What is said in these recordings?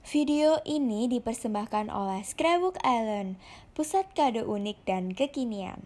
Video ini dipersembahkan oleh Scrapbook Island, pusat kado unik dan kekinian.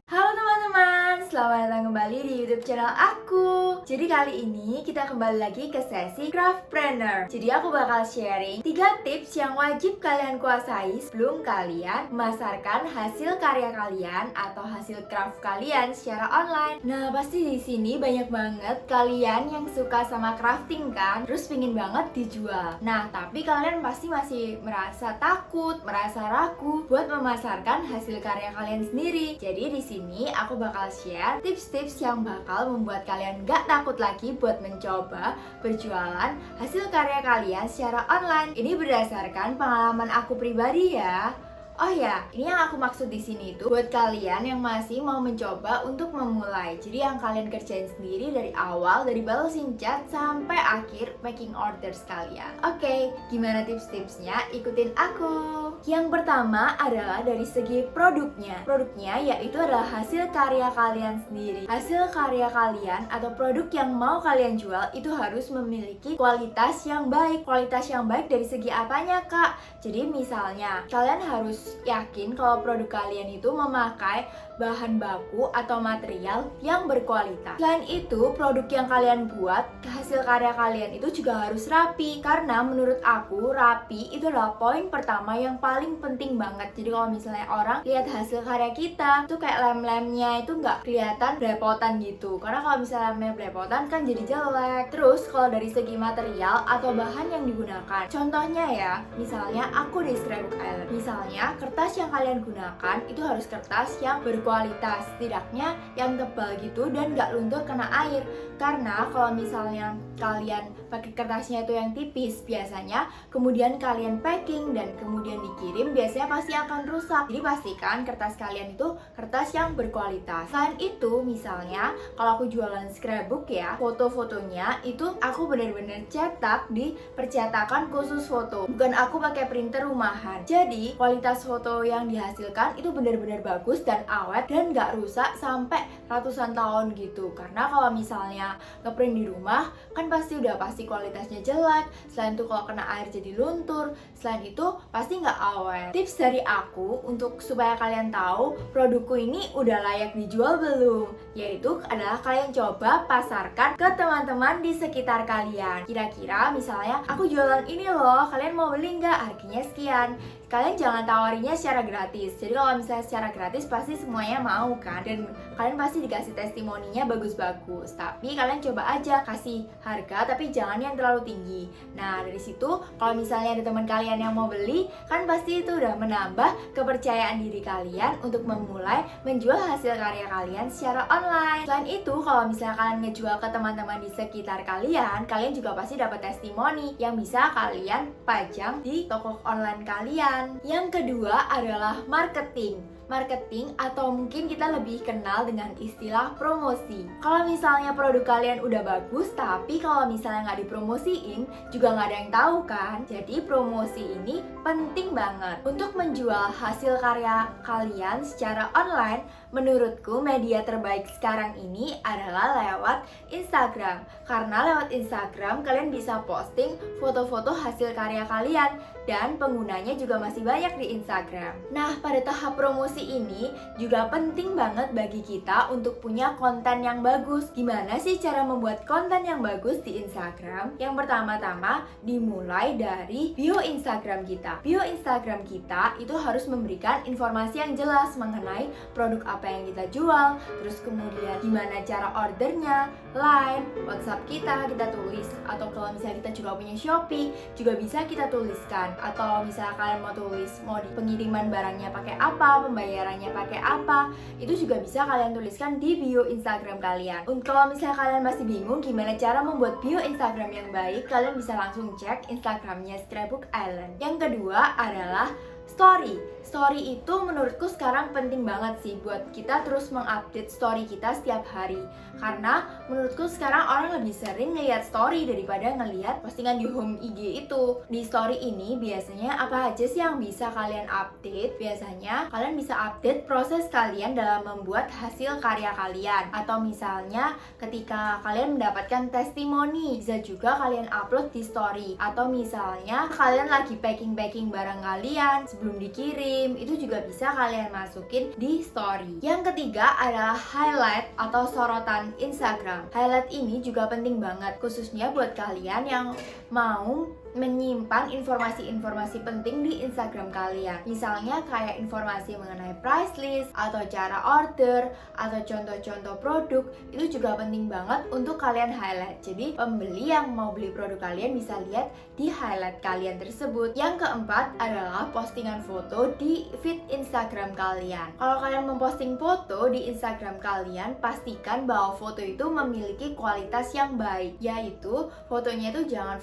Halo teman-teman, selamat datang kembali di YouTube channel aku. Jadi kali ini kita kembali lagi ke sesi Craftpreneur. Jadi aku bakal sharing 3 tips yang wajib kalian kuasai sebelum kalian memasarkan hasil karya kalian atau hasil craft kalian secara online. Nah, pasti di sini banyak banget kalian yang suka sama crafting kan, terus pingin banget dijual. Nah, tapi kalian pasti masih merasa takut, merasa ragu buat memasarkan hasil karya kalian sendiri. Jadi di sini aku bakal share tips-tips yang bakal membuat kalian gak takut lagi buat mencoba berjualan hasil karya kalian secara online. Ini berdasarkan pengalaman aku pribadi ya. Oh ya, ini yang aku maksud di sini itu buat kalian yang masih mau mencoba untuk memulai. Jadi yang kalian kerjain sendiri dari awal, dari balesin chat sampai akhir packing orders kalian. Oke, gimana tips-tipsnya? Ikutin aku. Yang pertama adalah dari segi produknya. Produknya yaitu adalah hasil karya kalian sendiri. Hasil karya kalian atau produk yang mau kalian jual itu harus memiliki kualitas yang baik. Kualitas yang baik dari segi apanya, Kak? Jadi misalnya, kalian harus yakin kalau produk kalian itu memakai bahan baku atau material yang berkualitas. Selain itu, produk yang kalian buat, hasil karya kalian itu juga harus rapi. Karena menurut aku, rapi itu adalah poin pertama yang paling penting banget. Jadi kalau misalnya orang lihat hasil karya kita, tuh kayak lem-lemnya itu nggak kelihatan belepotan gitu. Karena kalau misalnya lemnya belepotan kan jadi jelek. Terus kalau dari segi material atau bahan yang digunakan, contohnya ya, misalnya aku di Scrapbook Island. Misalnya kertas yang kalian gunakan itu harus kertas yang berkualitas, setidaknya yang tebal gitu dan nggak luntur kena air. Karena kalau misalnya kalian pakai kertasnya itu yang tipis, biasanya kemudian kalian packing dan kemudian dikirim, biasanya pasti akan rusak. Jadi pastikan kertas kalian itu kertas yang berkualitas. Selain itu, misalnya kalau aku jualan scrapbook ya, foto-fotonya itu aku benar-benar cetak di percetakan khusus foto, bukan aku pakai printer rumahan. Jadi kualitas foto yang dihasilkan itu benar-benar bagus dan awet dan nggak rusak sampai ratusan tahun gitu. Karena kalau misalnya ngeprint di rumah kan pasti kualitasnya jelek. Selain itu kalau kena air jadi luntur. Selain itu pasti nggak awet. Tips dari aku untuk supaya kalian tahu produkku ini udah layak dijual belum, yaitu adalah kalian coba pasarkan ke teman-teman di sekitar kalian. Kira-kira misalnya aku jualan ini loh, kalian mau beli nggak? Harganya sekian. Kalian jangan tawarinya secara gratis. Jadi kalau misalnya secara gratis pasti semuanya mau kan, dan kalian pasti dikasih testimoninya bagus-bagus. Tapi kalian coba aja kasih harga tapi jangan yang terlalu tinggi. Nah, dari situ kalau misalnya ada teman kalian yang mau beli, kan pasti itu udah menambah kepercayaan diri kalian untuk memulai menjual hasil karya kalian secara online. Selain itu, kalau misalnya kalian ngejual ke teman-teman di sekitar kalian, kalian juga pasti dapat testimoni yang bisa kalian pajang di toko online kalian. Yang kedua adalah marketing. Marketing atau mungkin kita lebih kenal dengan istilah promosi. Kalau misalnya produk kalian udah bagus, tapi kalau misalnya nggak dipromosiin, juga nggak ada yang tahu kan. Jadi promosi ini penting banget. Untuk menjual hasil karya kalian secara online, menurutku media terbaik sekarang ini adalah lewat Instagram. Karena lewat Instagram kalian bisa posting foto-foto hasil karya kalian dan penggunanya juga masih banyak di Instagram. Nah, pada tahap promosi ini juga penting banget bagi kita untuk punya konten yang bagus. Gimana sih cara membuat konten yang bagus di Instagram? Yang pertama-tama dimulai dari bio Instagram kita. Bio Instagram kita itu harus memberikan informasi yang jelas mengenai produk apa yang kita jual, terus kemudian gimana cara ordernya, line, WhatsApp kita tulis, atau kalau misalnya kita juga punya Shopee, juga bisa kita tuliskan. Atau misalnya kalian mau tulis mau di pengiriman barangnya pakai apa, pembayarannya pakai apa, itu juga bisa kalian tuliskan di bio Instagram kalian. Kalau misalnya kalian masih bingung gimana cara membuat bio Instagram yang baik, kalian bisa langsung cek Instagramnya Scrapbook Island. Yang kedua adalah Story itu menurutku sekarang penting banget sih buat kita terus mengupdate story kita setiap hari. Karena menurutku sekarang orang lebih sering ngeliat story daripada ngeliat postingan di home IG itu. Di story ini biasanya apa aja sih yang bisa kalian update? Biasanya kalian bisa update proses kalian dalam membuat hasil karya kalian. Atau misalnya ketika kalian mendapatkan testimoni, bisa juga kalian upload di story. Atau misalnya kalian lagi packing barang kalian sebelum dikirim, itu juga bisa kalian masukin di story. Yang ketiga adalah highlight atau sorotan Instagram. Highlight ini juga penting banget, khususnya buat kalian yang mau menyimpan informasi-informasi penting di Instagram kalian. Misalnya kayak informasi mengenai price list, atau cara order, atau contoh-contoh produk. Itu juga penting banget untuk kalian highlight. Jadi pembeli yang mau beli produk kalian bisa lihat di highlight kalian tersebut. Yang keempat adalah postingan foto di feed Instagram kalian. Kalau kalian memposting foto di Instagram kalian, pastikan bahwa foto itu memiliki kualitas yang baik, yaitu fotonya itu jangan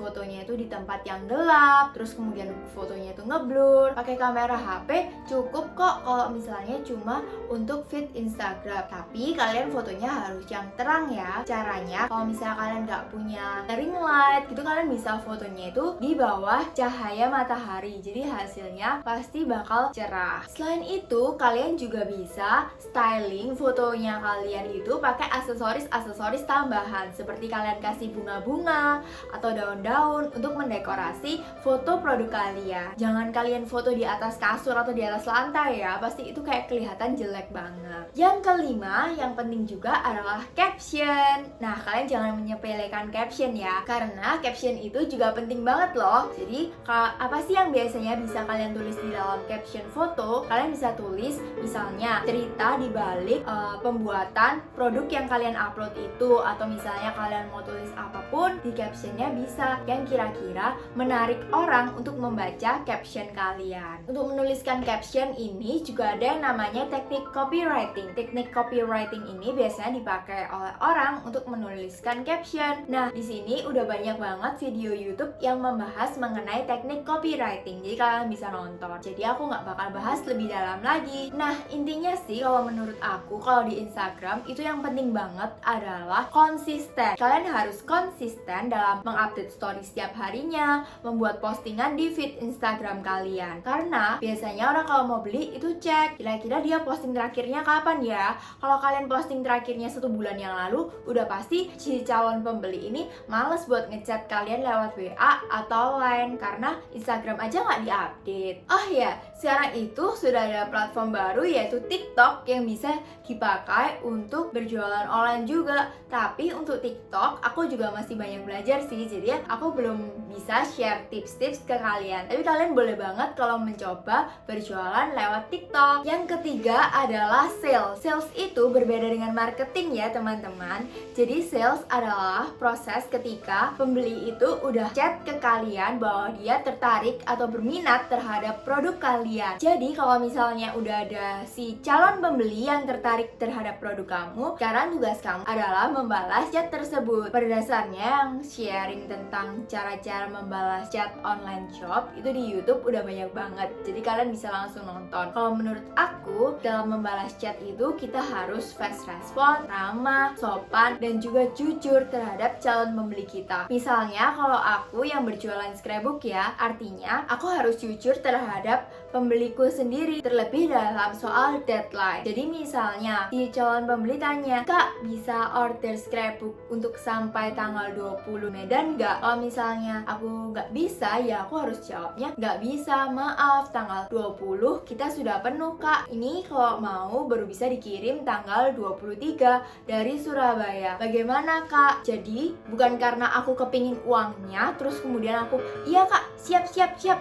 fotonya itu di tempat yang gelap, terus kemudian fotonya itu ngeblur. Pakai kamera HP cukup kok kalau misalnya cuma untuk feed Instagram. Tapi kalian fotonya harus yang terang ya. Caranya kalau misalnya kalian nggak punya ring light gitu, kalian bisa fotonya itu di bawah cahaya matahari. Jadi hasilnya pasti bakal cerah. Selain itu, kalian juga bisa styling fotonya kalian itu pakai aksesoris tambahan, seperti kalian kasih bunga-bunga atau daun-daun untuk mendekorasi foto produk kalian. Jangan kalian foto di atas kasur atau di atas lantai ya, pasti itu kayak kelihatan jelek banget. Yang kelima, yang penting juga adalah caption. Nah, kalian jangan menyepelekan caption ya, karena caption itu juga penting banget loh. Jadi, apa sih yang biasanya bisa kalian tulis di dalam caption foto? Kalian bisa tulis misalnya cerita di balik pembuatan produk yang kalian upload itu, atau misalnya kalian mau tulis apapun di captionnya bisa yang kira-kira menarik orang untuk membaca caption kalian. Untuk menuliskan caption ini juga ada yang namanya teknik copywriting. Teknik copywriting ini biasanya dipakai oleh orang untuk menuliskan caption. Nah, di sini udah banyak banget video YouTube yang membahas mengenai teknik copywriting. Jadi kalian bisa nonton. Jadi aku nggak bakal bahas lebih dalam lagi. Nah, intinya sih kalau menurut aku, kalau di Instagram itu yang penting banget adalah konsisten. Kalian harus konsisten dalam mengupdate story setiap harinya, membuat postingan di feed Instagram kalian. Karena biasanya orang kalau mau beli itu cek kira-kira dia posting terakhirnya kapan ya. Kalau kalian posting terakhirnya 1 bulan yang lalu, udah pasti si calon pembeli ini males buat ngechat kalian lewat WA atau Line, karena Instagram aja nggak diupdate. Oh ya, sekarang itu sudah ada platform baru yaitu TikTok yang bisa dipakai untuk berjualan online juga. Tapi untuk TikTok aku juga masih banyak belajar sih, jadi aku belum bisa share tips-tips ke kalian. Tapi kalian boleh banget kalau mencoba berjualan lewat TikTok. Yang ketiga adalah sales. Sales itu berbeda dengan marketing ya teman-teman. Jadi sales adalah proses ketika pembeli itu udah chat ke kalian bahwa dia tertarik atau berminat terhadap produk kalian. Jadi kalau misalnya udah ada si calon pembeli yang tertarik terhadap produk kamu, sekarang tugas kamu adalah membalas chat tersebut. Pada dasarnya yang sharing tentang cara-cara membalas chat online shop itu di YouTube udah banyak banget. Jadi kalian bisa langsung nonton. Kalau menurut aku, dalam membalas chat itu kita harus fast respon, ramah, sopan, dan juga jujur terhadap calon pembeli kita. Misalnya kalau aku yang berjualan scrapbook ya, artinya aku harus jujur terhadap pembeliku sendiri, terlebih dalam soal deadline. Jadi misalnya si calon pembeli tanya, "Kak, bisa order scrapbook untuk sampai tanggal 20 Medan nggak?" Kalau misalnya aku nggak bisa, ya aku harus jawabnya, "Nggak bisa, maaf, tanggal 20 kita sudah penuh Kak. Ini kalau mau baru bisa dikirim tanggal 23 dari Surabaya. Bagaimana Kak?" Jadi bukan karena aku kepingin uangnya, terus kemudian aku, "Iya Kak, siap,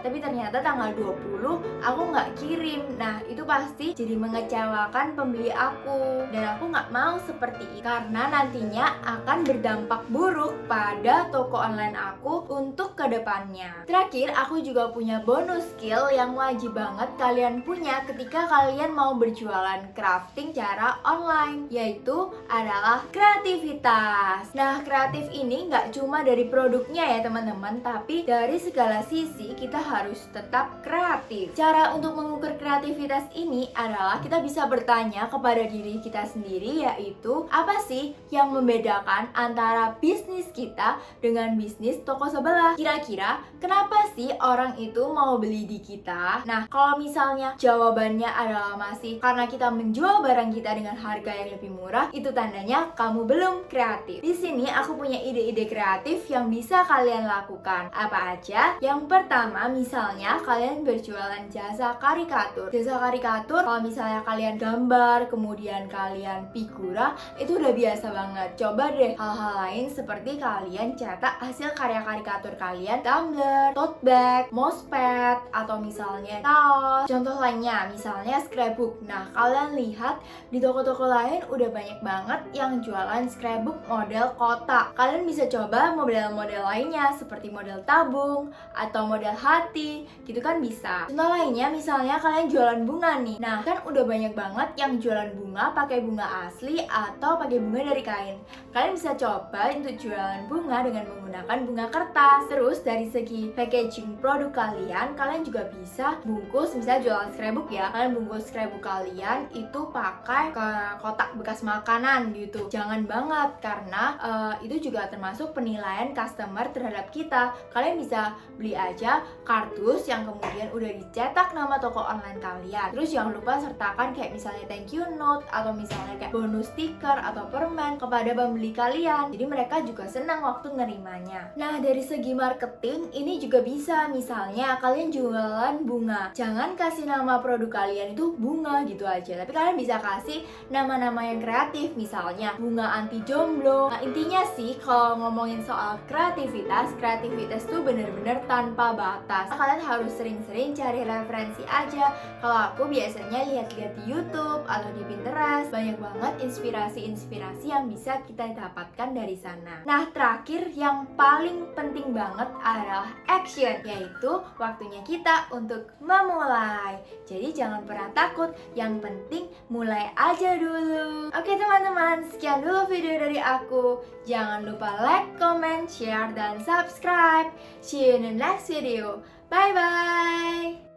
tapi ternyata tanggal 20 aku nggak kirim." Nah, itu pasti jadi mengecewakan pembeli aku, dan aku nggak mau seperti itu, karena nantinya akan berdampak buruk pada toko online aku untuk kedepannya. Terakhir, aku juga punya bonus skill yang wajib banget kalian punya ketika kalian mau berjualan crafting cara online, yaitu adalah kreativitas. Nah, kreatif ini nggak cuma dari produknya ya teman-teman, tapi dari segala sisi kita harus tetap kreatif. Cara untuk mengukur kreativitas ini adalah kita bisa bertanya kepada diri kita sendiri, yaitu apa sih yang membedakan antara bisnis kita dengan bisnis toko sebelah? Kira-kira kenapa sih orang itu mau beli di kita? Nah, kalau misalnya jawabannya adalah masih karena kita menjual barang kita dengan harga yang lebih murah, itu tandanya kamu belum kreatif. Di sini aku punya ide-ide kreatif yang bisa kalian lakukan. Apa aja? Yang pertama, misalnya kalian berjualan jasa karikatur. Jasa karikatur, kalau misalnya kalian gambar, kemudian kalian figura, itu udah biasa banget. Coba deh hal-hal lain seperti kalian cetak hasil karya karikatur kalian, tumbler, tote bag, mousepad, atau misalnya kaos. Contoh lainnya, misalnya scrapbook. Nah, kalian lihat di toko-toko lain udah banyak banget yang jualan scrapbook model kotak. Kalian bisa coba model-model lainnya seperti model tabung atau model hati, gitu kan bisa. Contoh lainnya, misalnya kalian jualan bunga nih. Nah, kan udah banyak banget yang jualan bunga pakai bunga asli atau pakai bunga dari kain. Kalian bisa coba untuk jualan bunga dengan menggunakan bunga kertas. Terus dari segi packaging produk kalian juga bisa bungkus, misalnya jualan scrapbook ya, kalian bungkus scrapbook kalian itu pakai ke kotak bekas makanan gitu. Jangan banget, karena itu juga termasuk penilaian customer terhadap kita. Kalian bisa beli aja kardus yang kemudian udah dicetak nama toko online kalian. Terus jangan lupa sertakan kayak misalnya thank you note atau misalnya kayak bonus stiker atau permen kepada pembeli kalian. Jadi mereka juga senang waktu nerimanya. Nah, dari segi marketing ini juga bisa. Misalnya kalian jualan bunga, jangan kasih nama produk kalian itu bunga gitu aja, tapi kalian bisa kasih nama-nama yang kreatif, misalnya bunga anti jomblo. Nah, intinya sih kalau ngomongin soal kreativitas tuh bener-bener tanpa batas. Kalian harus sering-sering cari referensi aja. Kalau aku biasanya lihat-lihat di YouTube atau di Pinterest, banyak banget inspirasi-inspirasi yang bisa kita dapatkan dari sana. Nah, terakhir yang paling penting banget adalah action, yaitu waktunya kita untuk memulai. Jadi jangan pernah takut, yang penting mulai aja dulu. Oke teman-teman, sekian dulu video dari aku. Jangan lupa like, comment, share, dan subscribe. See you in the next video. Bye bye.